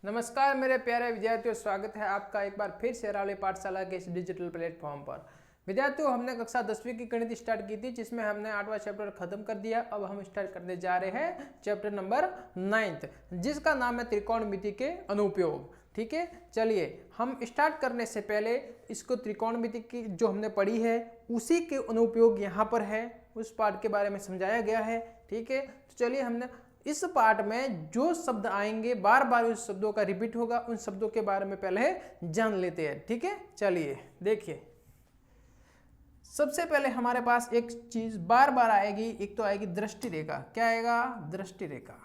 नमस्कार मेरे प्यारे विद्यार्थियों, स्वागत है आपका एक बार फिर से अरावली पाठशाला के इस डिजिटल प्लेटफॉर्म पर। विद्यार्थियों, हमने कक्षा 10वीं की गणित स्टार्ट की थी, जिसमें हमने 8वां चैप्टर खत्म कर दिया। अब हम स्टार्ट करने जा रहे हैं चैप्टर नंबर 9, जिसका नाम है त्रिकोणमिति के अनुप्रयोग। ठीक है, चलिए हम स्टार्ट करने से पहले इसको त्रिकोणमिति की जो हमने पढ़ी है उसी के अनुप्रयोग यहाँ पर है, उस पार्ट के बारे में समझाया गया है। ठीक है, तो चलिए हमने इस पार्ट में जो शब्द आएंगे बार बार उस शब्दों का रिपीट होगा, उन शब्दों के बारे में पहले जान लेते हैं। ठीक है, चलिए देखिए, सबसे पहले हमारे पास एक चीज बार बार आएगी, एक तो आएगी दृष्टि रेखा। क्या आएगा? दृष्टि रेखा।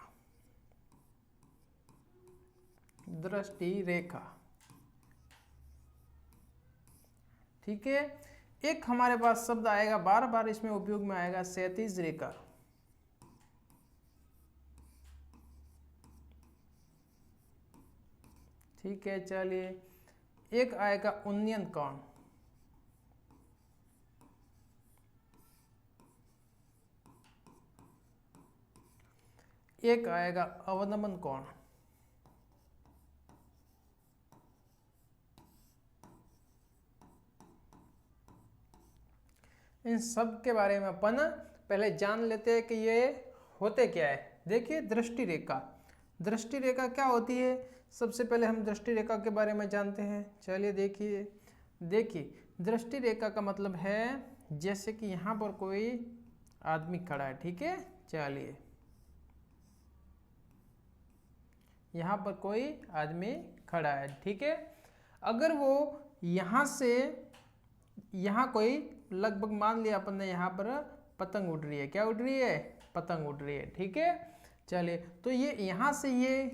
दृष्टि रेखा। ठीक है, एक हमारे पास शब्द आएगा बार बार इसमें उपयोग में आएगा, क्षैतिज रेखा। ठीक है, चलिए एक आएगा उन्नयन कोण। एक आएगा अवनमन कोण। इन सब के बारे में अपन पहले जान लेते हैं कि ये होते क्या है। देखिए, दृष्टि रेखा। दृष्टि रेखा क्या होती है? सबसे पहले हम दृष्टि रेखा के बारे में जानते हैं। चलिए देखिए दृष्टि रेखा का मतलब है जैसे कि यहाँ पर कोई आदमी खड़ा है। ठीक है, चलिए यहाँ पर कोई आदमी खड़ा है। ठीक है, अगर वो यहाँ से यहाँ कोई लगभग मान लिया अपन ने यहाँ पर पतंग उड़ रही है। क्या उड़ रही है? पतंग उड़ रही है। ठीक है, चलिए तो ये यहाँ से ये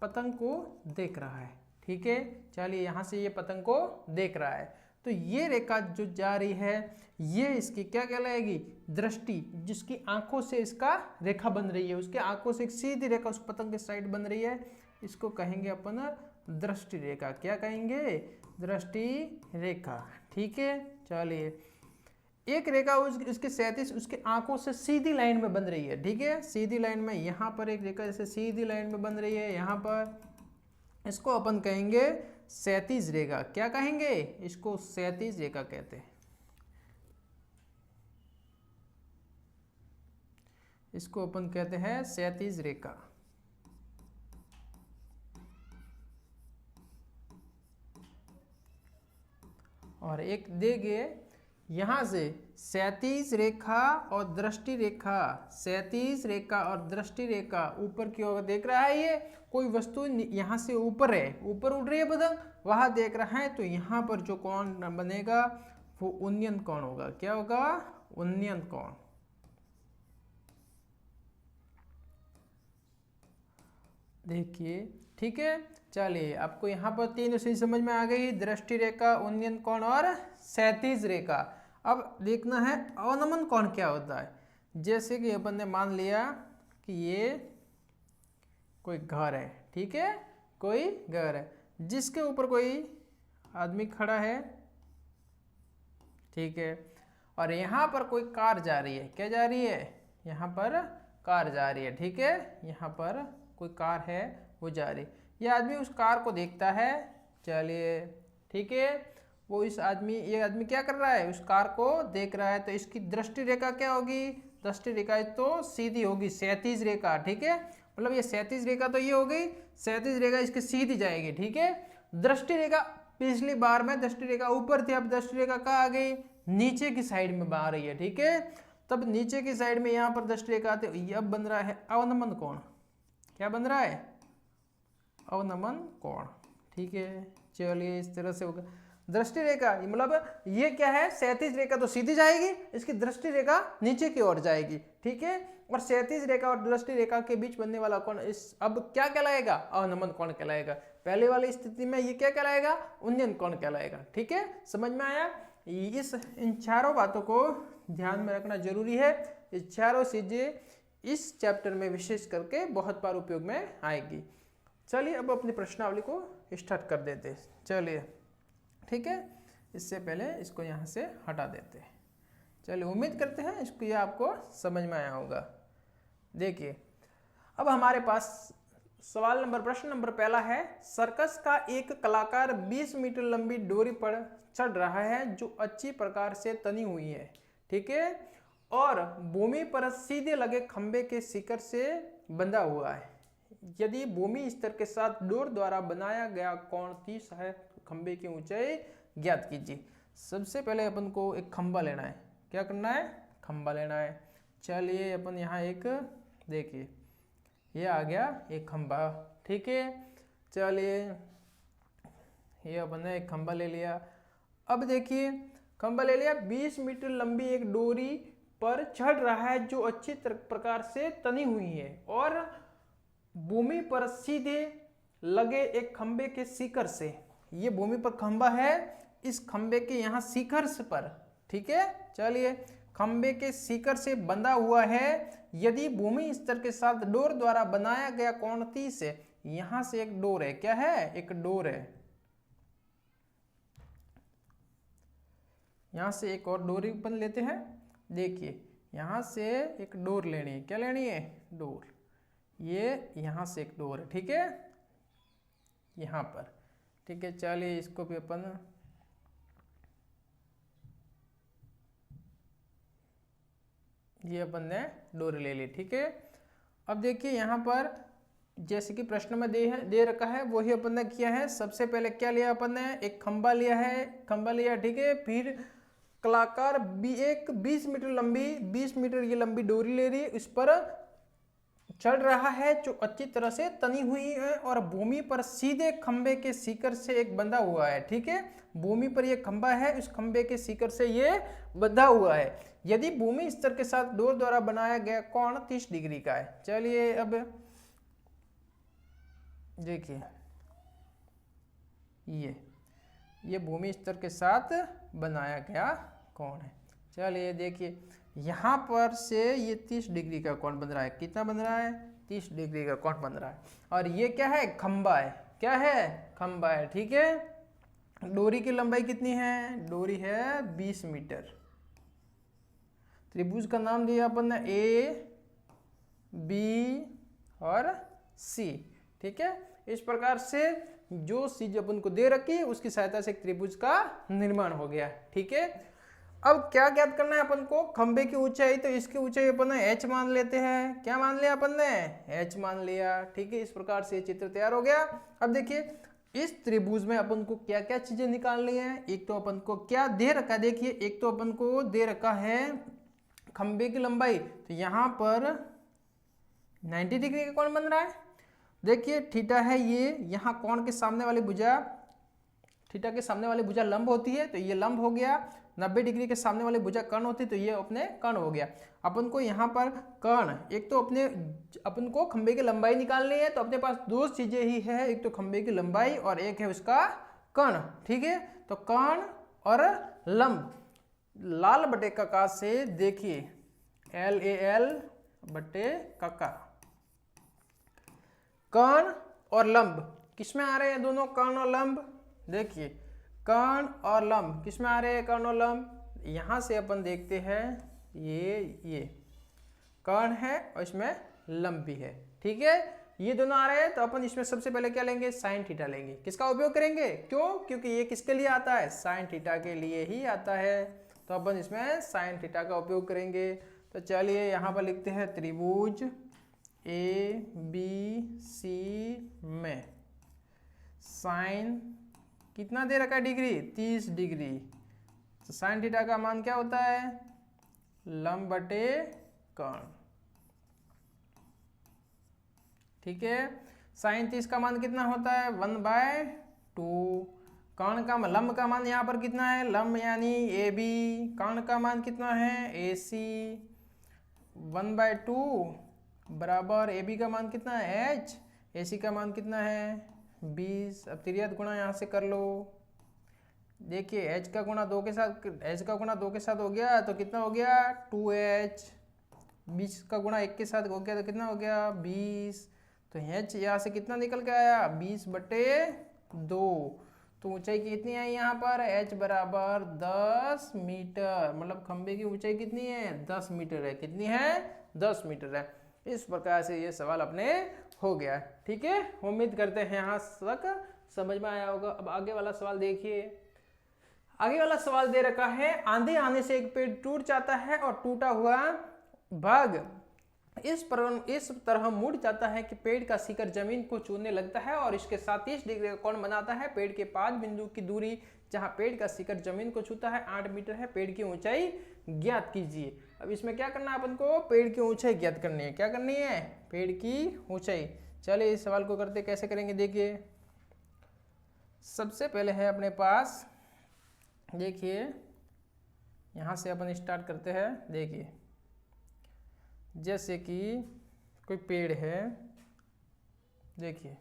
पतंग को देख रहा है। ठीक है, चलिए यहाँ से ये पतंग को देख रहा है, तो ये रेखा जो जा रही है ये इसकी क्या कहलाएगी? दृष्टि। जिसकी आंखों से इसका रेखा बन रही है, उसके आंखों से एक सीधी रेखा उस पतंग के साइड बन रही है, इसको कहेंगे अपन दृष्टि रेखा। क्या कहेंगे? दृष्टि रेखा। ठीक है, चलिए एक रेखा उसके क्षैतिज उसके आंखों से सीधी लाइन में बन रही है। ठीक है, सीधी लाइन में यहाँ पर एक रेखा जैसे सीधी लाइन में बन रही है यहाँ पर, इसको अपन कहेंगे क्षैतिज रेखा। क्या कहेंगे? इसको क्षैतिज रेखा कहते हैं। इसको अपन कहते हैं क्षैतिज रेखा। और एक देखिए यहां से क्षैतिज रेखा और दृष्टि रेखा, क्षैतिज रेखा और दृष्टि रेखा ऊपर की ओर देख रहा है। ये कोई वस्तु यहां से ऊपर है, ऊपर उड़ रही है पतंग, वहां देख रहा है, तो यहां पर जो कोण बनेगा वो उन्नयन कोण होगा। क्या होगा? उन्नयन कोण। देखिए, ठीक है, चलिए आपको यहाँ पर तीन चीज समझ में आ गई, दृष्टि रेखा, उन्नयन कोण और क्षैतिज रेखा। अब देखना है अवनमन कोण क्या होता है। जैसे कि अपन ने मान लिया कि ये कोई घर है। ठीक है, कोई घर है जिसके ऊपर कोई आदमी खड़ा है। ठीक है, और यहाँ पर कोई कार जा रही है। क्या जा रही है? यहाँ पर कार जा रही है। ठीक है, यहाँ पर कोई कार है वो जा रही है। ये आदमी उस कार को देखता है। चलिए ठीक है, वो ये आदमी क्या कर रहा है? उस कार को देख रहा है, तो इसकी दृष्टि रेखा क्या होगी? दृष्टि रेखा तो सीधी होगी, क्षैतिज रेखा। ठीक है, मतलब ये क्षैतिज रेखा तो ये हो गई, क्षैतिज रेखा इसकी सीधी जाएगी। ठीक है, दृष्टि रेखा पिछली बार में दृष्टि रेखा ऊपर थी, अब दृष्टि रेखा कहाँ आ गई? नीचे की साइड में आ रही है। ठीक है, तब नीचे की साइड में यहाँ पर दृष्टि रेखा आती, अब बन रहा है अवनमन कोण। क्या बन रहा है? अवनमन कोण। ठीक है, चलिए इस तरह से होगा दृष्टि रेखा। मतलब ये क्या है? क्षैतिज रेखा तो सीधी जाएगी, इसकी दृष्टि रेखा नीचे की ओर जाएगी। ठीक है, और क्षैतिज रेखा और दृष्टि रेखा के बीच बनने वाला कोण इस अब क्या कहलाएगा? अवनमन कोण कहलाएगा। पहले वाली स्थिति में ये क्या कहलाएगा? उन्नयन कोण कहलाएगा। ठीक है, समझ में आया? इन चारों बातों को ध्यान में रखना जरूरी है। ये चारों चीजें इस चैप्टर में विशेष करके बहुत बार उपयोग में आएगी। चलिए अब अपनी प्रश्नावली को स्टार्ट कर देते हैं। चलिए ठीक है, इससे पहले इसको यहाँ से हटा देते हैं। चलिए, उम्मीद करते हैं इसको ये आपको समझ में आया होगा। देखिए अब हमारे पास प्रश्न नंबर पहला है, सर्कस का एक कलाकार 20 मीटर लंबी डोरी पर चढ़ रहा है जो अच्छी प्रकार से तनी हुई है, ठीक है, और भूमि पर सीधे लगे खंबे के शिखर से बंधा हुआ है। यदि भूमि स्तर के साथ डोर द्वारा बनाया गया कोण 30 है, खंबे की ऊंचाई ज्ञात कीजिए। सबसे पहले अपन को एक खंबा लेना है। क्या करना है? खंबा लेना है। चलिए अपन यहाँ एक देखिए, ये आ गया एक खंबा, ठीक है। चलिए ये अपन ने एक खंबा ले लिया। अब देखिए खंबा ले लिया, 20 मीटर लंबी एक डोरी पर चढ़ रहा है जो अच्छी प्रकार से तनी हुई है और भूमि पर सीधे लगे एक खंबे के शिखर से, ये भूमि पर खंबा है, इस खंबे के यहाँ शिखर पर, ठीक है। चलिए खंबे के शिखर से बंधा हुआ है। यदि भूमि स्तर के साथ डोर द्वारा बनाया गया कोण 30 है, यहां से एक डोर है। क्या है? एक डोर है। यहां से एक और डोरी बन लेते हैं। देखिए यहां से एक डोर लेनी है। क्या लेनी है? डोर। ये यहां से एक डोर है, ठीक है, यहां पर, ठीक है। चलिए इसको भी अपन ये अपन ने डोर ले ली, ठीक है। अब देखिए यहाँ पर जैसे कि प्रश्न में दे रखा है वही अपन ने किया है। सबसे पहले क्या लिया अपन ने? एक खंबा लिया है, खंबा लिया, ठीक है। फिर कलाकार एक 20 मीटर लंबी, 20 मीटर ये लंबी डोरी ले रही है, इस पर चढ़ रहा है जो अच्छी तरह से तनी हुई है और भूमि पर सीधे खंबे के शिखर से एक बंधा हुआ है, ठीक है। भूमि पर ये खंबा है, उस खंबे के शिखर से ये बंधा हुआ है। यदि भूमि स्तर के साथ डोर द्वारा बनाया गया कोण 30 डिग्री का है। चलिए अब देखिए ये भूमि स्तर के साथ बनाया गया कोण है। चलिए देखिए यहाँ पर से ये 30 डिग्री का कोण बन रहा है। कितना बन रहा है? 30 डिग्री का कोण बन रहा है। और ये क्या है? खंबा है। क्या है? खंबा है, ठीक है। डोरी की लंबाई कितनी है? डोरी है 20 मीटर। त्रिभुज का नाम दिया अपन ने ए, बी और सी, ठीक है। इस प्रकार से जो चीज अपन को दे रखी है उसकी सहायता से एक त्रिभुज का निर्माण हो गया, ठीक है। अब क्या ज्ञात करना है अपन को? खंबे की ऊंचाई, तो इसकी ऊंचाई अपन ने h मान लेते हैं। क्या मान लिया अपन ने? h मान लिया, ठीक है। इस प्रकार से चित्र तैयार हो गया। अब देखिए इस त्रिभुज में अपन को क्या क्या चीजें निकालनी है। एक तो अपन को क्या दे रखा है, देखिए एक तो अपन को दे रखा है खंबे की लंबाई, तो यहाँ पर 90 डिग्री का कोण बन रहा है। देखिए थीटा है ये, यहाँ कोण के सामने वाली भुजा, थीटा के सामने वाली भुजा लंब होती है तो ये लंब हो गया। 90 डिग्री के सामने वाली भुजा कर्ण होती है तो ये अपने कर्ण हो गया। अपन को यहाँ पर कर्ण, एक तो अपन को खंबे की लंबाई निकालनी है, तो अपने पास दो चीजें ही है, एक तो खंबे की लंबाई और एक है उसका कर्ण, ठीक है। तो कर्ण और लंब, लाल बटे कका से देखिए LAL बटे कका, कर्ण और लंब किसमें आ रहे हैं? दोनों कर्ण और लंब। देखिए कर्ण और लंब किसमें आ रहे हैं? कर्ण और लंब। यहां से अपन देखते हैं ये कर्ण है और इसमें लंब भी है, ठीक है। ये दोनों आ रहे हैं तो अपन इसमें सबसे पहले क्या लेंगे? साइन थीटा लेंगे। किसका उपयोग करेंगे? क्यों? क्योंकि ये किसके लिए आता है? साइन थीटा के लिए ही आता है, तो अपन इसमें साइन थीटा का उपयोग करेंगे। तो चलिए यहाँ पर लिखते हैं त्रिभुज ABC में साइन कितना दे रखा है डिग्री? 30 डिग्री। तो साइन थीटा का मान क्या होता है? लंब बटे कर्ण, ठीक है। साइन 30 का मान कितना होता है? 1/2। कर्ण का लंब का मान यहाँ पर कितना है? लंब यानी AB। कर्ण का मान कितना है? AC। 1/2 बराबर AB का मान कितना है? H। AC का मान कितना है? 20। अब त्रियत गुणा यहाँ से कर लो। देखिए H का गुणा 2 के साथ, H का गुणा 2 के साथ हो गया तो कितना हो गया? 2H। 20 का गुणा 1 के साथ हो गया तो कितना हो गया? 20। तो H यहाँ से कितना निकल के आया? 20/2। तो ऊंचाई कितनी आई यहाँ पर? H बराबर 10 मीटर। मतलब खंबे की ऊंचाई कितनी है? 10 मीटर है। कितनी है? 10 मीटर है। इस प्रकार से ये सवाल अपने हो गया। ठीक है, उम्मीद करते हैं यहाँ तक समझ में आया होगा। अब आगे वाला सवाल देखिए। आगे वाला सवाल दे रखा है, आंधी आने से एक पेड़ टूट जाता है और टूटा हुआ भाग इस तरह मुड़ जाता है कि पेड़ का शिखर जमीन को छूने लगता है और इसके साथ 30 डिग्री का कोण बनाता है। पेड़ के 5 बिंदु की दूरी जहां पेड़ का शिखर जमीन को छूता है 8 मीटर है। पेड़ की ऊंचाई ज्ञात कीजिए। अब इसमें क्या करना है अपन को, पेड़ की ऊंचाई ज्ञात करनी है। क्या करनी है, पेड़ की ऊंचाई। चलिए इस सवाल को करते, कैसे करेंगे देखिए। सबसे पहले है अपने पास, देखिए यहाँ से अपन स्टार्ट करते हैं। देखिए जैसे कि कोई पेड़ है, देखिए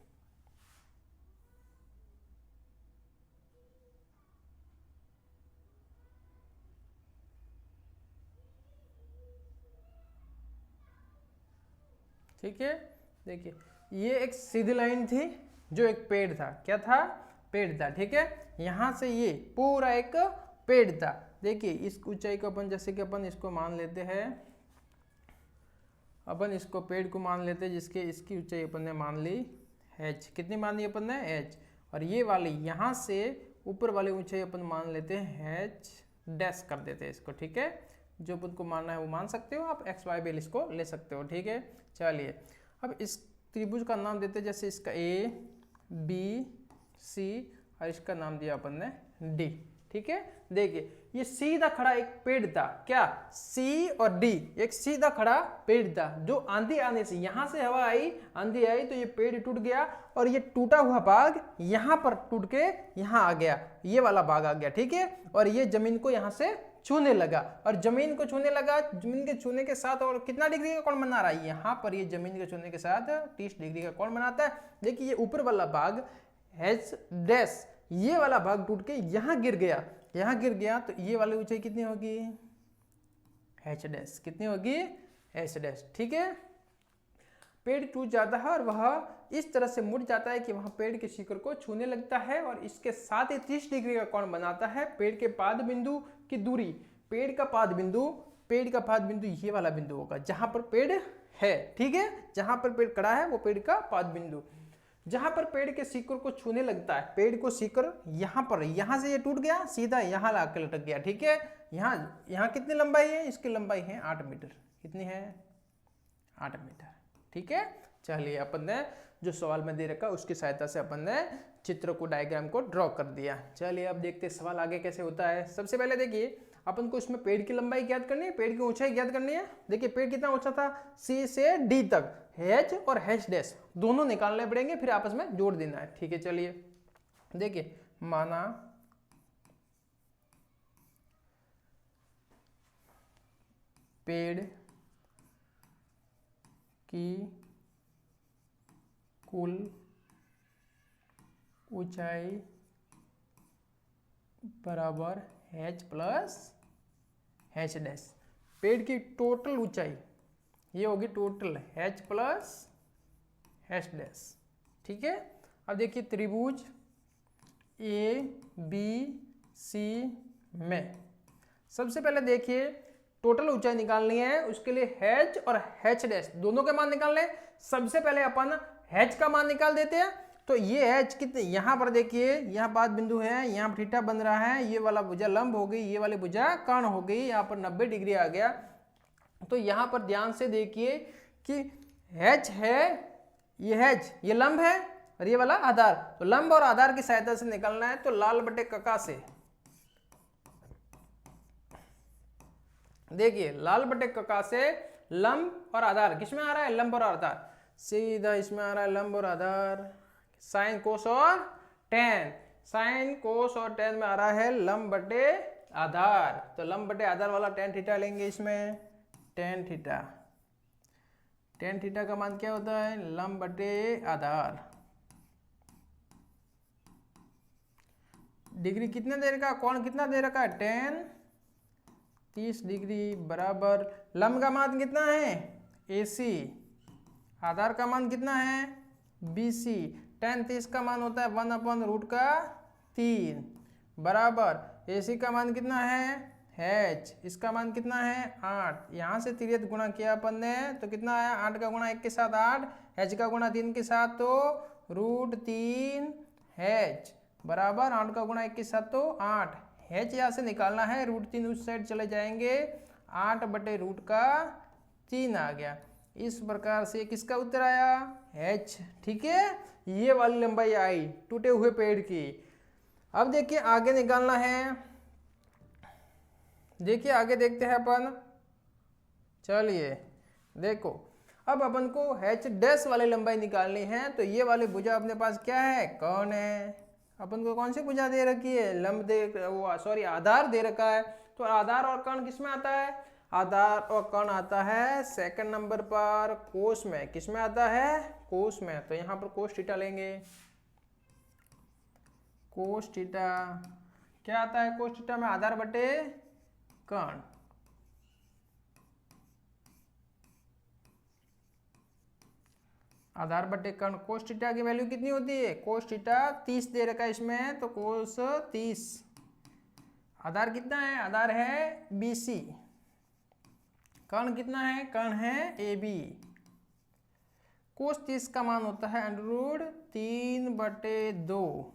ठीक है। देखिए ये एक सीधी लाइन थी जो एक पेड़ था। क्या था, पेड़ था। ठीक है, यहां से ये पूरा एक पेड़ था। देखिए इस ऊंचाई को अपन, जैसे कि अपन इसको मान लेते हैं, अपन इसको पेड़ को मान लेते हैं जिसके इसकी ऊंचाई अपन ने मान ली h। कितनी मान ली अपन ने, h। और ये वाली यहाँ से ऊपर वाली ऊंचाई अपन मान लेते हैं h डैश कर देते हैं इसको। ठीक है, जो अपन को मानना है वो मान सकते हो आप, एक्स वाई बेल इसको ले सकते हो। ठीक है, चलिए अब इस त्रिभुज का नाम देते हैं, जैसे इसका A B C और इसका नाम दिया अपन ने D। ठीक है, देखिए ये सीधा खड़ा एक पेड़ था। क्या, C और D एक सीधा खड़ा पेड़ था जो आंधी आने से, यहां से हवा आई, आंधी आई तो ये पेड़ टूट गया और ये टूटा हुआ भाग यहां पर टूट के यहां आ गया, ये वाला भाग आ गया। ठीक है, और ये जमीन को यहां से छूने लगा और जमीन को छूने लगा। जमीन के छूने के साथ और कितना डिग्री का कोण बना रहा है, यहाँ पर ये जमीन के छूने के साथ 30 डिग्री का कोण बनाता है। देखिए ये ऊपर वाला भाग H डैश, ये वाला भाग टूट के यहाँ गिर गया, यहाँ गिर गया तो ये वाली ऊंचाई कितनी होगी, H डैश। कितनी होगी, H डैश। ठीक है, पेड़ टूट जाता है और वह इस तरह से मुड़ जाता है कि वह पेड़ के शिखर को छूने लगता है और इसके साथ ही 30 डिग्री का कोण बनाता है। पेड़ के पाद बिंदु की दूरी, पेड़ का पाद बिंदु ये वाला बिंदु होगा जहां पर पेड़ है। ठीक है, जहां पर पेड़ खड़ा है वो पेड़ का पाद बिंदु, जहां पर पेड़ के शिखर को छूने लगता है। पेड़ को शिखर यहाँ पर, यहाँ से ये टूट गया, सीधा यहाँ लाकर लटक गया। ठीक है, यहाँ कितनी लंबाई है, इसकी लंबाई है 8 मीटर। कितनी है, 8 मीटर। ठीक है, चलिए अपन ने जो सवाल में दे रखा उसकी सहायता से अपन ने चित्र को, डायग्राम को ड्रॉ कर दिया। चलिए अब देखते हैं सवाल आगे कैसे होता है। सबसे पहले देखिए अपन को इसमें पेड़ की लंबाई ज्ञात करनी है, पेड़ की ऊंचाई ज्ञात करनी है। देखिए पेड़ कितना ऊंचा था, C से D तक, H और H डैश दोनों निकालने पड़ेंगे, फिर आपस में जोड़ देना है। ठीक है, चलिए देखिए माना पेड़ की कुल ऊंचाई बराबर H प्लस H डैश। पेड़ की टोटल ऊंचाई ये होगी total H plus H dash. ठीक है, अब देखिए त्रिभुज A B C में सबसे पहले देखिए टोटल ऊंचाई निकालनी है, उसके लिए H और H डैश दोनों के मान निकालने। सबसे पहले अपन H का मान निकाल देते हैं। तो ये H कितने, यहाँ पर देखिए यहाँ पाद बिंदु है, यहाँ पर थीटा बन रहा है, ये वाला भुजा लंब हो गई, ये वाली भुजा कर्ण हो गई, यहाँ पर 90 डिग्री आ गया। तो यहाँ पर ध्यान से देखिए कि H है, ये H ये लंब है और ये वाला आधार। तो लंब और आधार की सहायता से निकालना है। तो लाल बटे कका से देखिए लाल बटे कका से लंब और आधार किसमें आ रहा है, लंब और आधार, सीधा इसमें आ रहा है लंब और आधार। साइन कोस और टेन, साइन कोस और टेन में आ रहा है लंब बटे आधार। तो लंब बटे आधार वाला टेन थीटा लेंगे इसमें, टेन थीटा। टेन थीटा का मान क्या होता है, लंब बटे आधार। डिग्री कितने दे रखा, कोण कितना दे रखा है, टेन 30 डिग्री बराबर लंब का मान कितना है AC, आधार का मान कितना है BC। टेन 30 का मान होता है 1/√3 बराबर AC का मान कितना है h, इसका मान कितना है 8। यहाँ से तिर्यक गुणा किया अपन ने तो कितना आया, 8 का गुणा 1 के साथ 8, h का गुणा 3 के साथ तो √3h बराबर 8 का गुणा 1 के साथ तो 8। h यहाँ से निकालना है, √3 उस साइड चले जाएंगे, 8/√3 आ गया। इस प्रकार से किसका उत्तर आया, h। ठीक है, ये वाली लंबाई आई टूटे हुए पेड़ की। अब देखिए आगे निकालना है, देखिए आगे देखते हैं अपन। चलिए देखो, अब अपन को h डैश वाली लंबाई निकालनी है, तो ये वाली भुजा अपने पास क्या है, कौन है। अपन को कौन सी भुजा दे रखी है, लंब दे, वो सॉरी आधार दे रखा है। तो आधार और कर्ण किस में आता है, आधार और कर्ण आता है सेकंड नंबर पर कोस में। किस में आता है, कोस में। तो यहाँ पर कोस थीटा लेंगे, कोस थीटा क्या आता है, कोस थीटा में आधार बटे कर्ण। आधार बटे कर्ण, कोस थीटा की वैल्यू कितनी होती है, कोस थीटा 30 दे रखा है इसमें, तो कोस 30। आधार कितना है, आधार है BC। कर्ण कितना है, कर्ण है AB। कोस 30 का मान होता है √3/2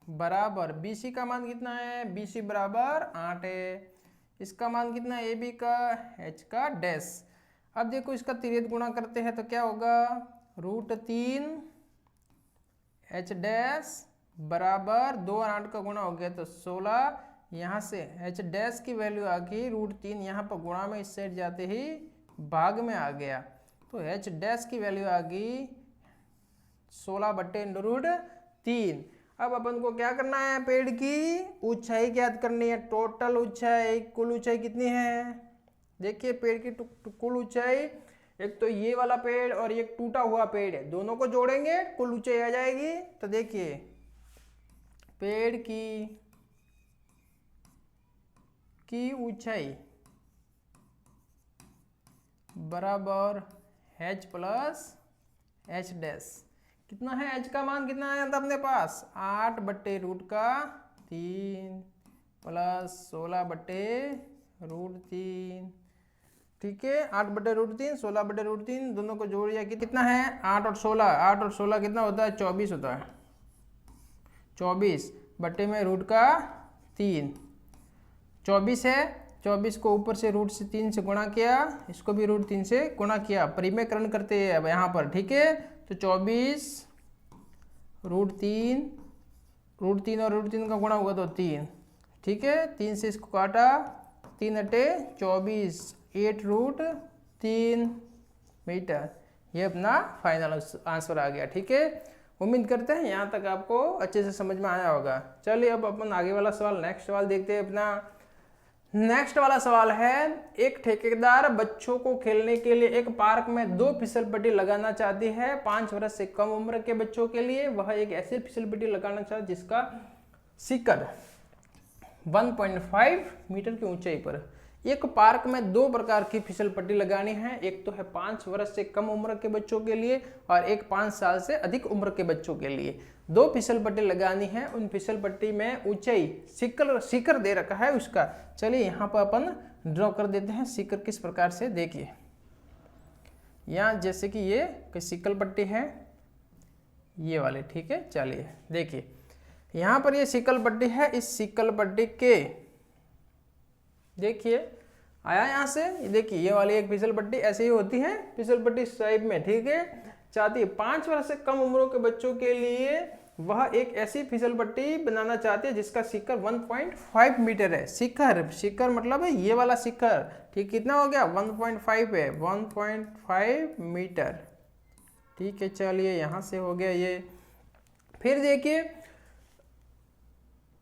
बराबर BC का मान कितना है, BC बराबर 8 है। इसका मान कितना है, AB का, H का डैश। अब देखो इसका तिर्यक गुणा करते हैं तो क्या होगा, √3h डैश बराबर 2 और 8 का गुणा हो गया तो 16। यहाँ से h डैश की वैल्यू आ गई √3, यहाँ पर गुणा में इस साइड जाते ही भाग में आ गया, तो h डैश की वैल्यू आ गई 16/√3। अब अपन को क्या करना है, पेड़ की ऊंचाई ज्ञात करनी है। टोटल ऊंचाई, कुल ऊंचाई कितनी है, देखिए पेड़ की कुल ऊंचाई, एक तो ये वाला पेड़ और एक टूटा हुआ पेड़ है, दोनों को जोड़ेंगे कुल ऊंचाई आ जाएगी। तो देखिए पेड़ की ऊंचाई बराबर h प्लस h डैश। कितना है, h का मान कितना आया था अपने पास, 8/√3 प्लस 16/√3। ठीक है, 8/√3 16/√3 दोनों को जोड़ दिया कि कितना है, 8 और 16, 8 और 16 कितना होता है, 24 होता है। 24 बट्टे में √3, 24 है, 24 को ऊपर से √3 से गुणा किया, इसको भी √3 से गुणा किया, परिमेयकरण करते हैं अब यहाँ पर। ठीक है, तो 24 √3 और √3 का गुणा हुआ तो 3। ठीक है, 3 से इसको काटा, 3 × 24 8√3 मीटर। ये अपना फाइनल आंसर आ गया। ठीक है, उम्मीद करते हैं यहाँ तक आपको अच्छे से समझ में आया होगा। चलिए अब अपन आगे वाला सवाल, नेक्स्ट सवाल देखते हैं अपना। नेक्स्ट वाला सवाल है, एक ठेकेदार बच्चों को खेलने के लिए एक पार्क में 2 फिसलपट्टी लगाना चाहती है 5 वर्ष से कम उम्र के बच्चों के लिए। वह एक ऐसी फिसलपट्टी लगाना चाहती है जिसका शिखर 1.5 मीटर की ऊंचाई पर। एक पार्क में 2 प्रकार की फिसलपट्टी लगानी है, एक तो है 5 वर्ष से कम उम्र के बच्चों के लिए और एक 5 साल से अधिक उम्र के बच्चों के लिए। 2 फिसलपट्टी लगानी है, उन फिसलपट्टी में ऊंचाई शिखर दे रखा है उसका। चलिए यहाँ पर अपन ड्रॉ कर देते हैं शिखर किस प्रकार से। देखिए यहाँ जैसे कि ये सिकल पट्टी है ये वाले, ठीक है। चलिए देखिए यहाँ पर ये सिकल पट्टी है, इस सिकल पट्टी के देखिए आया यहाँ से, देखिए ये वाली एक फिसल पट्टी ऐसे ही होती है फिसल पट्टी टाइप में, ठीक है। चाहती है 5 वर्ष से कम उम्र के बच्चों के लिए वह एक ऐसी फिसल पट्टी बनाना चाहती है जिसका शिखर 1.5 मीटर है। शिखर मतलब है ये वाला शिखर, ठीक, कितना हो गया 1.5 है, 1.5 मीटर, ठीक है। चलिए यहाँ से हो गया ये। फिर देखिए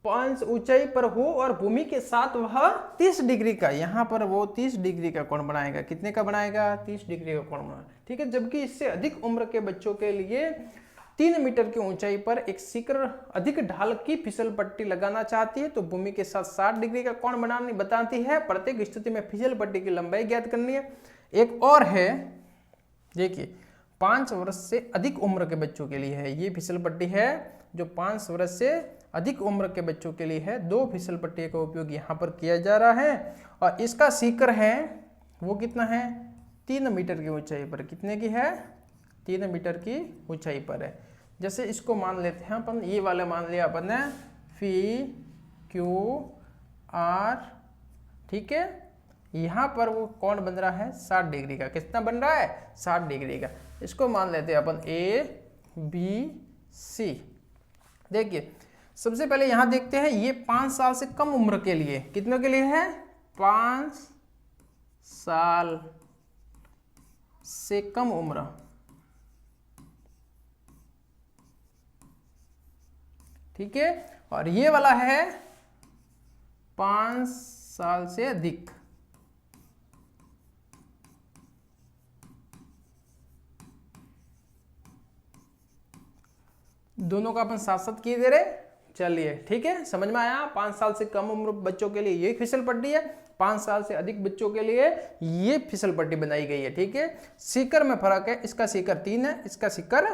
5 ऊंचाई पर हो और भूमि के साथ वह 30 डिग्री का, यहाँ पर वो 30 डिग्री का कोण बनाएगा। कितने का बनाएगा 30 डिग्री का कोण बनाएगा, ठीक है। जबकि इससे अधिक उम्र के बच्चों के लिए 3 मीटर की ऊंचाई पर एक शिखर अधिक ढाल की फिसल पट्टी लगाना चाहती है तो भूमि के साथ 60 डिग्री का कोण बनानी बताती है। प्रत्येक स्थिति में फिसल पट्टी की लंबाई ज्ञात करनी है। एक और है देखिए 5 वर्ष से अधिक उम्र के बच्चों के लिए है। ये फिसल पट्टी है जो 5 वर्ष से अधिक उम्र के बच्चों के लिए है। 2 फिसल पट्टी का उपयोग यहाँ पर किया जा रहा है और इसका सीकर है वो कितना है, 3 मीटर की ऊंचाई पर। कितने की है, 3 मीटर की ऊंचाई पर है। जैसे इसको मान लेते हैं अपन, ये वाला मान लिया अपन ने फी क्यू आर, ठीक है। यहाँ पर वो कौन बन रहा है, 60 डिग्री का। कितना बन रहा है, 60 डिग्री का। इसको मान लेते हैं अपन ए बी सी। देखिए सबसे पहले यहाँ देखते हैं, ये 5 साल से कम उम्र के लिए, कितनों के लिए है, 5 साल से कम उम्र, ठीक है। और ये वाला है 5 साल से अधिक। दोनों का अपन साथ साथ किए दे रहे, चलिए ठीक है, समझ में आया। 5 साल से कम उम्र बच्चों के लिए ये फिसल पट्टी है, 5 साल से अधिक बच्चों के लिए ये फिसल पट्टी बनाई गई है, ठीक है। सीकर में फर्क है, इसका सीकर 3 है, इसका सीकर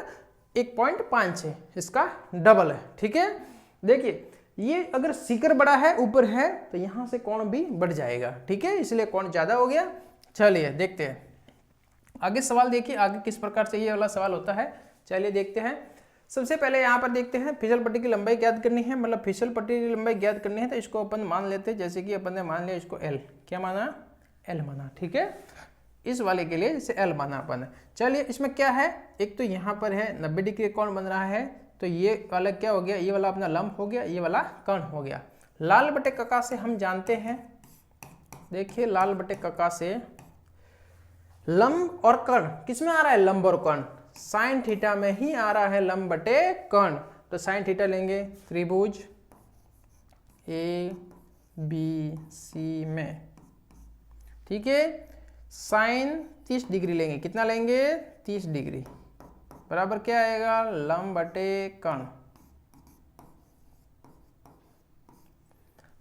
1.5 है, इसका डबल है, ठीक है। देखिए ये अगर सीकर बड़ा है, ऊपर है, तो यहां से कोण भी बढ़ जाएगा, ठीक है, इसलिए कोण ज्यादा हो गया। चलिए देखते हैं आगे सवाल। देखिए आगे किस प्रकार से ये वाला सवाल होता है, चलिए देखते हैं। सबसे पहले यहाँ पर देखते हैं फिसल पट्टी की लंबाई ज्ञात करनी है, मतलब फिसल पट्टी की लंबाई ज्ञात करनी है, तो इसको अपन मान लेते हैं, जैसे कि अपन ने मान लिया इसको एल, क्या माना, एल माना, ठीक है। इस वाले के लिए जैसे एल माना अपन। चलिए इसमें क्या है, एक तो यहाँ पर है 90 डिग्री कोण बन रहा है, तो ये वाला क्या हो गया, ये वाला अपना लंब हो गया, ये वाला कर्ण हो गया। लाल बटे कका से हम जानते हैं, देखिए लाल बटे कका से लंब और कर्ण किस में आ रहा है, लंब और कर्ण साइन थीटा में ही आ रहा है, लंब बटे कर्ण। तो साइन थीटा लेंगे त्रिभुज ए बी सी में, ठीक है। साइन 30 डिग्री लेंगे, कितना लेंगे, 30 डिग्री, बराबर क्या आएगा, लंब बटे कर्ण।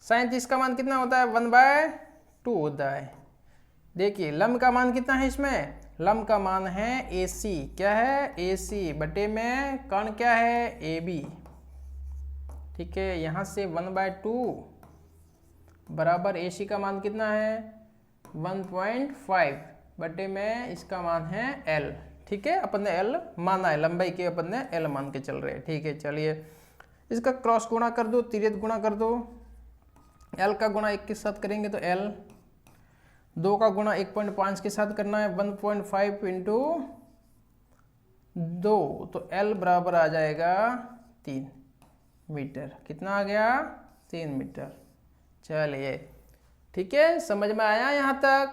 साइन 30 का मान कितना होता है, 1/2 होता है। देखिए लंब का मान कितना है, इसमें लंब का मान है AC, क्या है, AC बटे में कर्ण क्या है, AB, ठीक है। यहां से 1/2 बराबर AC का मान कितना है, 1.5 बटे में इसका मान है L, ठीक है। अपन ने L माना है, लंबाई के अपन ने L मान के चल रहे हैं, ठीक है। चलिए इसका क्रॉस गुणा कर दो, तिर्यक गुणा कर दो, L का गुणा 1 के साथ करेंगे तो L, 2 का गुणा 1.5 के साथ करना है, 1.5 इंटू 2, तो L बराबर आ जाएगा 3 मीटर। कितना आ गया, 3 मीटर। चलिए ठीक है, समझ में आया यहाँ तक,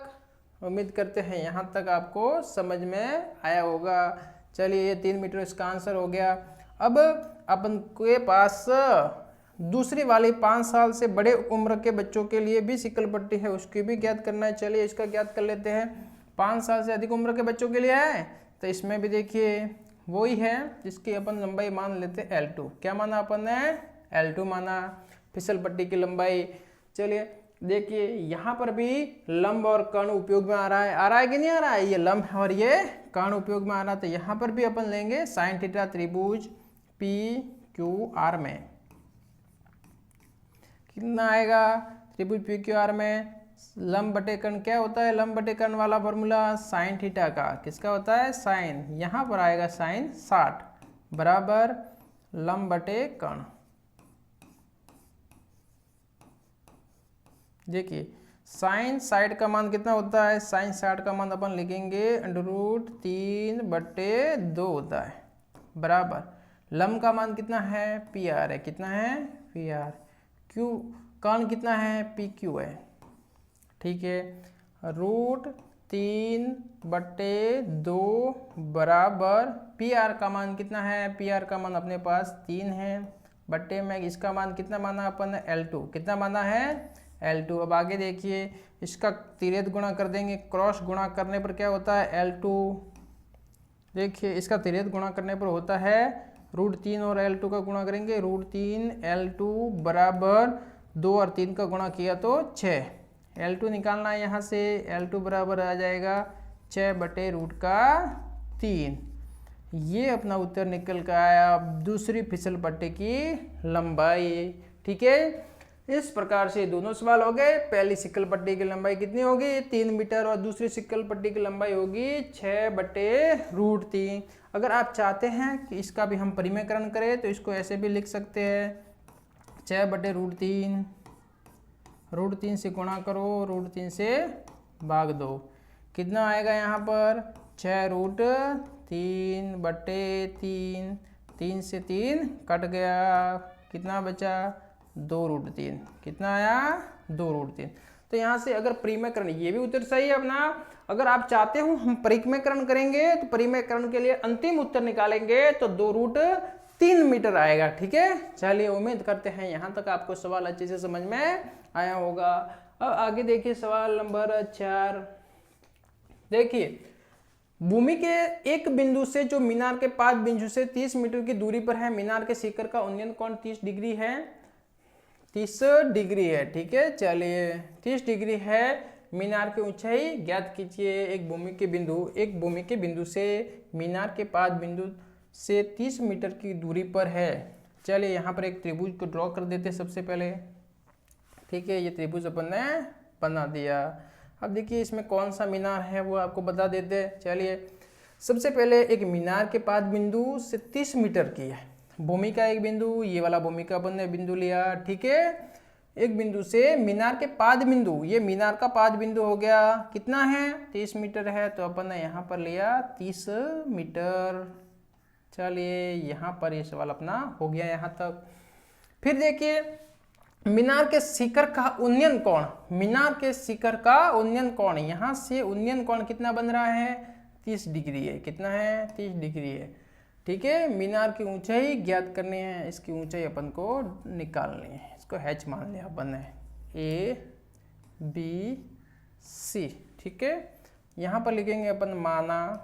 उम्मीद करते हैं यहाँ तक आपको समझ में आया होगा। चलिए ये 3 मीटर इसका आंसर हो गया। अब अपन के पास दूसरी वाली 5 साल से बड़े उम्र के बच्चों के लिए भी सिकल पट्टी है, उसकी भी ज्ञात करना है। चलिए इसका ज्ञात कर लेते हैं। 5 साल से अधिक उम्र के बच्चों के लिए है, तो इसमें भी देखिए वही है जिसकी अपन लंबाई मान लेते हैं L2। क्या माना अपन ने, L2 माना फिसल पट्टी की लंबाई। चलिए देखिए यहाँ पर भी लंब और कर्ण उपयोग में आ रहा है कि नहीं आ रहा है, ये लंब है और ये कर्ण उपयोग में आ रहा है। तो यहाँ पर भी अपन लेंगे साइन थीटा त्रिभुज PQR में, कितना आएगा, त्रिभुज PQR में लंब बटे कर्ण क्या होता है, लंब बटे कर्ण वाला फॉर्मूला साइन थीटा का किसका होता है, साइन, यहाँ पर आएगा साइन 60 बराबर लंब बटे कर्ण। देखिए साइन 60 का मान कितना होता है, साइन 60 का मान अपन लिखेंगे √3/2 होता है, बराबर लंब का मान कितना है, PR है, कितना है, PR। क्यू कर्ण कितना है, PQ है, ठीक है। √3/2 बराबर PR का मान कितना है, PR का मान अपने पास 3 है, बट्टे में इसका मान कितना माना अपन ने, L2, कितना माना है, L2। अब आगे देखिए इसका तिर्यक गुणा कर देंगे, क्रॉस गुणा करने पर क्या होता है, L2। देखिए इसका तिर्यक गुणा करने पर होता है √3 और L2 का गुणा करेंगे, √3L2 बराबर 2 और 3 का गुणा किया तो 6। L2 निकालना है यहाँ से, L2 बराबर आ जाएगा 6/√3। ये अपना उत्तर निकल कर आया दूसरी फिसल पट्टी की लंबाई। ठीक है, इस प्रकार से दोनों सवाल हो गए। पहली सिक्कल पट्टी की लंबाई कितनी होगी 3 मीटर और दूसरी सिक्कल पट्टी की लंबाई होगी 6/√3। अगर आप चाहते हैं कि इसका भी हम परिमेयकरण करें तो इसको ऐसे भी लिख सकते हैं 6/√3, √3 से गुणा करो, √3 से भाग दो। कितना आएगा यहाँ पर 6√3/3, 3 से 3 कट गया, कितना बचा 2√3। कितना आया 2√3। तो यहाँ से अगर परिमेयकरण, ये भी उत्तर सही है अपना। अगर आप चाहते हो हम परिमेयकरण करेंगे तो परिमेयकरण के लिए अंतिम उत्तर निकालेंगे तो 2√3 मीटर आएगा। ठीक है, चलिए उम्मीद करते हैं यहाँ तक आपको सवाल अच्छे से समझ में आया होगा। अब आगे देखिए सवाल नंबर 4। देखिए, भूमि के एक बिंदु से जो मीनार के 5 बिंदु से 30 मीटर की दूरी पर है, मीनार के शिखर का उन्नयन कोण 30 डिग्री है। 30 डिग्री है। ठीक है, चलिए 30 डिग्री है। मीनार की ऊंचाई ज्ञात कीजिए। एक भूमि के बिंदु से मीनार के 5 बिंदु से 30 मीटर की दूरी पर है। चलिए यहाँ पर एक त्रिभुज को ड्रॉ कर देते सबसे पहले। ठीक है, ये त्रिभुज अपन ने बना दिया। अब देखिए इसमें कौन सा मीनार है वो आपको बता देते हैं। चलिए सबसे पहले एक मीनार के 5 बिंदु से 30 मीटर की है। भूमि का एक बिंदु, ये वाला भूमि का अपन ने बिंदु लिया। ठीक है, एक बिंदु से मीनार के 5 बिंदु, ये मीनार का 5 बिंदु हो गया, कितना है 30 मीटर है, तो अपन ने यहाँ पर लिया 30 मीटर। चलिए यहाँ पर ये सवाल अपना हो गया यहाँ तक। फिर देखिए मीनार के शिखर का उन्नयन कोण, मीनार के शिखर का उन्नयन कोण, यहाँ से उन्नयन कोण कितना बन रहा है 30 डिग्री है। कितना है 30 डिग्री है। ठीक है, मीनार की ऊंचाई ज्ञात करनी है, इसकी ऊंचाई अपन को निकालनी है। इसको h मान लिया अपन ने ABC। ठीक है, यहाँ पर लिखेंगे अपन माना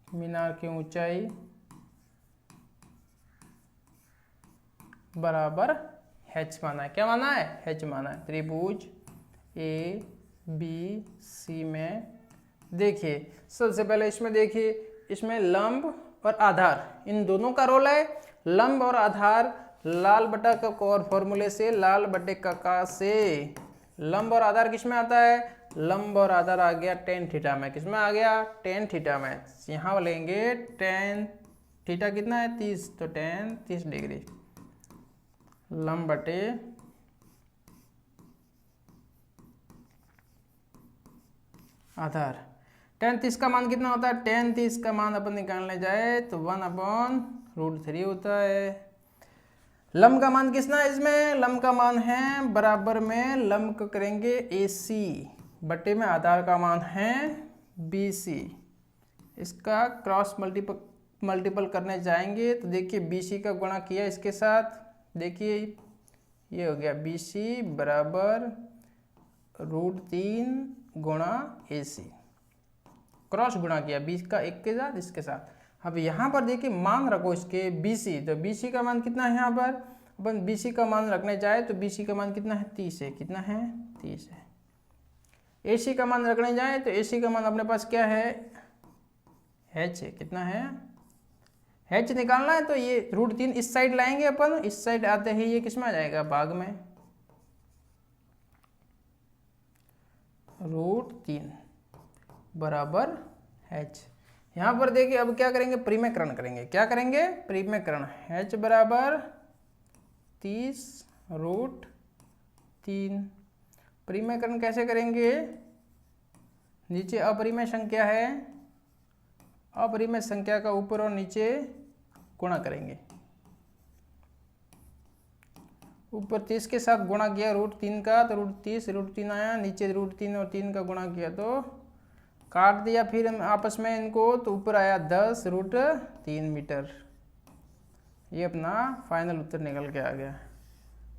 मीनार की ऊंचाई बराबर h माना है। क्या माना है h माना है। त्रिभुज ABC में देखिए सबसे पहले इसमें देखिए, इसमें लंब और आधार इन दोनों का रोल है। लंब और आधार लाल बटा का और फॉर्मूले से लाल बटे का से लंब और आधार किस में आता है, लंब और आधार आ गया tan थीटा में। किस में आ गया tan थीटा में। यहाँ लेंगे tan थीटा कितना है 30, तो tan 30 डिग्री लंब बटे आधार। tan 30 का मान कितना होता है, tan 30 का मान अपन निकालने जाए तो 1/√3 होता है। लंब का मान कितना है इसमें, लंब का मान है बराबर में लंब को करेंगे AC बटे में आधार का मान है BC। इसका क्रॉस मल्टीपल करने जाएंगे तो देखिए BC का गुणा किया इसके साथ, देखिए ये हो गया BC बराबर √3 गुणा AC। क्रॉस गुणा किया 20 का एक के साथ इसके साथ। अब यहाँ पर देखिए मान रखो इसके BC, तो BC का मान कितना है, यहाँ पर अपन BC का मान रखने जाए तो BC का मान कितना है 30 है। कितना है 30 है। AC का मान रखने जाए तो AC का मान अपने पास क्या है h है। कितना है h निकालना है तो ये √3 इस साइड लाएंगे अपन, इस साइड आते ही ये किस में आ जाएगा भाग में √3 बराबर h। यहाँ पर देखिए अब क्या करेंगे परिमेयकरण करेंगे। क्या करेंगे परिमेयकरण, h बराबर 30√3। परिमेयकरण कैसे करेंगे, नीचे अपरिमेय संख्या है, अपरिमेय संख्या का ऊपर और नीचे गुणा करेंगे। ऊपर 30 के साथ गुणा किया √3 का तो √30 आया, नीचे √3 और 3 का गुणा किया तो काट दिया फिर आपस में इनको, तो ऊपर आया 10√3 मीटर। ये अपना फाइनल उत्तर निकल के आ गया।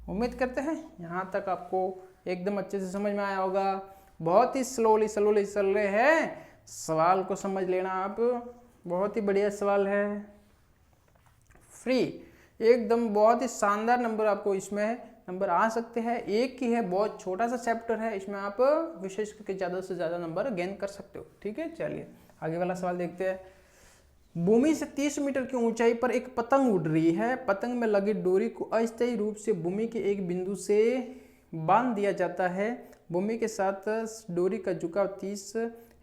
उम्मीद करते हैं यहाँ तक आपको एकदम अच्छे से समझ में आया होगा। बहुत ही स्लोली चल रहे हैं, सवाल को समझ लेना आप, बहुत ही बढ़िया सवाल है। फ्री एकदम बहुत ही शानदार नंबर आपको इसमें नंबर आ सकते हैं। एक ही है, बहुत छोटा सा चैप्टर है, इसमें आप विशेष करके ज़्यादा से ज़्यादा नंबर गेन कर सकते हो। ठीक है, चलिए आगे वाला सवाल देखते हैं। भूमि से 30 मीटर की ऊंचाई पर एक पतंग उड़ रही है। पतंग में लगी डोरी को अस्थायी रूप से भूमि के एक बिंदु से बांध दिया जाता है। भूमि के साथ डोरी का झुकाव 30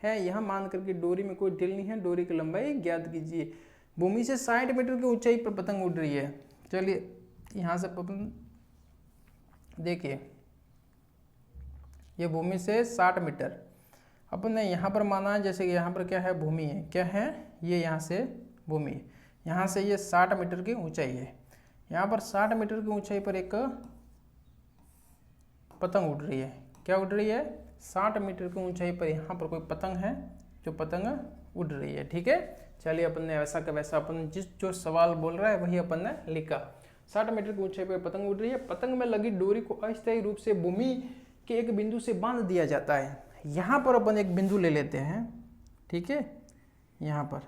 है। यह मान करके डोरी में कोई ढील नहीं है। डोरी की लंबाई ज्ञात कीजिए। भूमि से 60 मीटर की ऊंचाई पर पतंग उड़ रही है। चलिए यहाँ से देखिए, ये भूमि से 60 मीटर अपन ने यहाँ पर माना है, जैसे कि यहाँ पर क्या है, भूमि है, क्या है ये, यहाँ से भूमि है, यहाँ से ये 60 मीटर की ऊंचाई है। यहाँ पर 60 मीटर की ऊंचाई पर एक पतंग उड़ रही है। क्या उड़ रही है? 60 मीटर की ऊंचाई पर यहाँ पर कोई पतंग है, जो पतंग उड़ रही है। ठीक है, चलिए अपन ने वैसा का वैसा अपन जो सवाल बोल रहा है वही अपन ने लिखा। 60 मीटर की ऊंचाई पर पतंग उड़ रही है। पतंग में लगी डोरी को अस्थायी रूप से भूमि के एक बिंदु से बांध दिया जाता है। यहाँ पर अपन एक बिंदु ले लेते हैं। ठीक है, यहाँ पर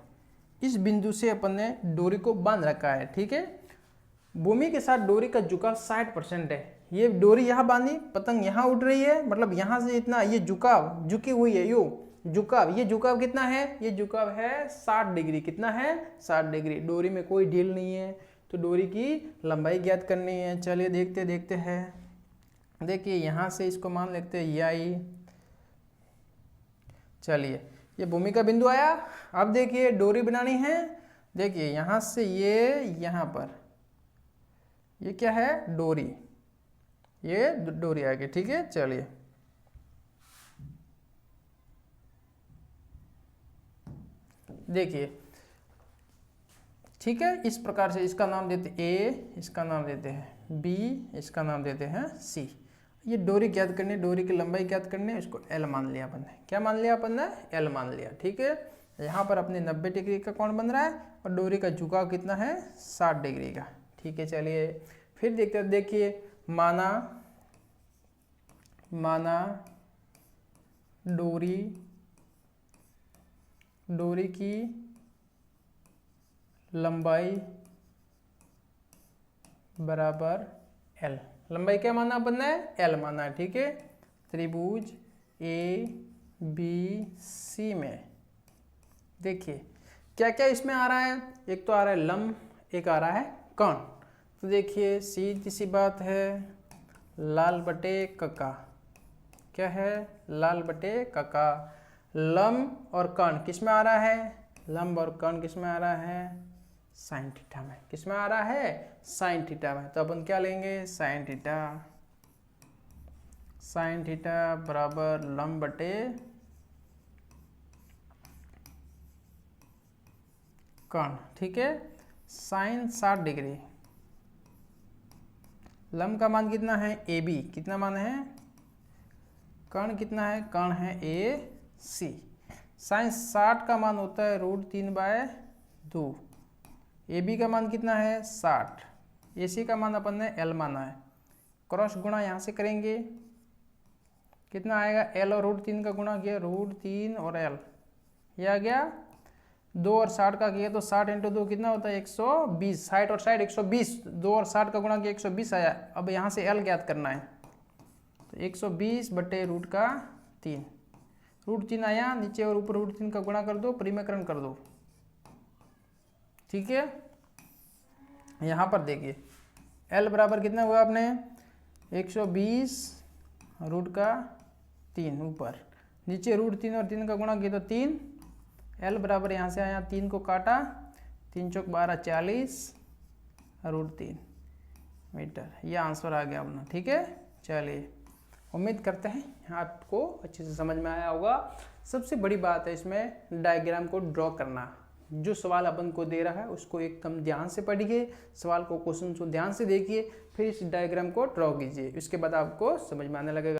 इस बिंदु से अपन ने डोरी को बांध रखा है। ठीक है, भूमि के साथ डोरी का झुकाव 60% है। ये डोरी यहाँ बांधी, पतंग यहाँ उड़ रही है, मतलब यहाँ से इतना ये झुकाव झुकी हुई है, ये झुकाव कितना है? ये झुकाव है 60 डिग्री। कितना है? 60 डिग्री। डोरी में कोई ढील नहीं है, तो डोरी की लंबाई ज्ञात करनी है। चलिए देखते हैं। देखिए यहाँ से इसको मान लेते हैं यही। चलिए ये भूमि का बिंदु आया। अब देखिए डोरी बनानी है। देखिए यहाँ से ये यहाँ पर ये क्या है? डोरी, ये डोरी आ गई। ठीक है, चलिए देखिए, ठीक है, इस प्रकार से इसका नाम देते ए, इसका नाम देते हैं बी, इसका नाम देते हैं सी। ये डोरी ज्ञात करनी, डोरी की लंबाई ज्ञात करनी, इसको एल मान लिया अपन ने। क्या मान लिया अपन ने? एल मान लिया। ठीक है, यहाँ पर अपने 90 डिग्री का कोण बन रहा है और डोरी का झुकाव कितना है? 60 डिग्री का। ठीक है, चलिए फिर देखते हैं। देखिए माना डोरी की लंबाई बराबर एल। लंबाई क्या माना अपन ने? एल माना है। ठीक है, त्रिभुज ए बी सी में देखिए क्या क्या इसमें आ रहा है। एक तो आ रहा है लंब, एक आ रहा है कण। तो देखिए सीधी सी बात है, लाल बटे कका। क्या है? लाल बटे कका। लंब और कण किस में आ रहा है? लंब और कण किस में आ रहा है? साइन थीटा में। किस में आ रहा है? साइन थीटा में। तो अपन क्या लेंगे? साइन थीटा बराबर लंब बटे कण। ठीक है, साइन 60 डिग्री। लंब का मान कितना है? A B. कितना मान है? कण कितना है? कण है ए सी। साइन 60 का मान होता है √3/2। ए बी का मान कितना है? 60। ए सी का मान अपन ने एल माना है। क्रॉस गुणा यहाँ से करेंगे, कितना आएगा? एल और √3 का गुणा किया, √3 और एल, ये आ गया। 2 और 60 का किया तो 60 × 2 कितना होता है? 120। 60 और 60 120। 2 और 60 का गुणा किया 120 आया। अब यहाँ से एल ज्ञात करना है, तो 120 बटे √3। √3 आया, नीचे और ऊपर √3 का गुणा कर दो, परिमेयकरण कर दो। ठीक है, यहाँ पर देखिए एल बराबर कितना हुआ आपने? 120 √3 ऊपर, नीचे √3 और 3 का गुणा किया तो 3। एल बराबर यहाँ से आया, 3 को काटा, 3 चौक 12 40 √3 मीटर। ये आंसर आ गया अपना। ठीक है, चलिए उम्मीद करते हैं आपको अच्छे से समझ में आया होगा। सबसे बड़ी बात है इसमें डायग्राम को ड्रॉ करना। जो सवाल अपन को दे रहा है उसको एकदम ध्यान से पढ़िए, सवाल को, क्वेश्चन को ध्यान से देखिए, फिर इस डायग्राम को ड्रॉ कीजिए। इसके बाद आपको समझ में आने लगेगा।